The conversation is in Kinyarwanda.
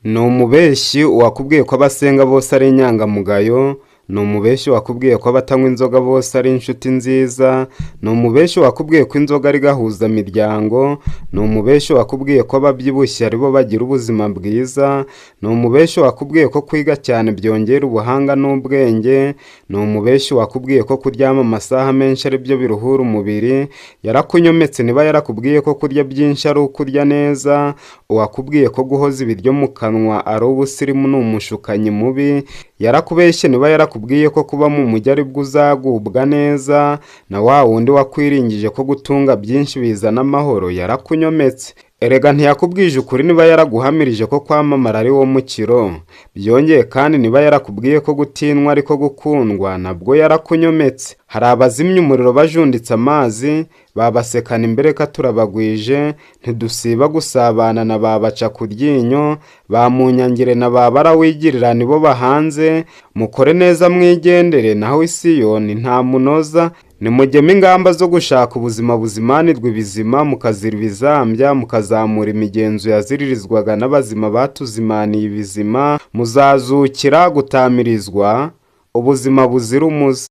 Ni umubeshyi wakubwiye ko abasenga bose ari inyangamugayo, ni umubeshyi wakubwiye ko abatanywa inzoga bose ari inshuti nziza, ni umubeshyi wakubwiye ko inzoga ari gahuzamiryango, ni umubeshyi wakubwiye ko ababyibushye ari bo bagira ubuzima bwiza, ni umubeshyi wakubwiye ko kwiga cyane byongera ubuhanga n'ubwenge, ni umubeshyi wakubwiye ko kuryama amasaha menshi ari byo biruhura umubiri, yarakunyometse niba yarakubwiye ko kurya byinshi ari ukurya neza, uwakubwiye ko guhoza ibiryo mu kanwa ari ubusirimu ni umushukanyi mubi, yarakubeshye niba yarakubwiye ko kuba mu mujyi ari bwo uzagubwa neza, na wa wundi wakwiringije ko gutunga byinshi bizana amahoro yarakunyometse. Erega ntiyakubwije ukuri niba yaraguhamirije ko kwamamara ari wo mukiro, byongeye kandi niba yarakubwiye ko gutinwa ariko gukundwa nabwo yarakunyometse. Hari abazimya umuriro bajunditse amazi, babasekana imbere ka turabagwije, ntidusiba gusabana na babaca ku ryinyo, bamunyangire na babarawigirira nibo bahanze, mukore neza mwigendere naho Isiyoni nta munoza. Nimugeme ingamba zo gushaka ubuzima buzimanirwa ibizima, mukazira ibizambya, mukazamura imigenzo yaziririzwaga n'abazima batuzimaniye ibizima, muzazukira gutamirizwa ubuzima buzira umuze.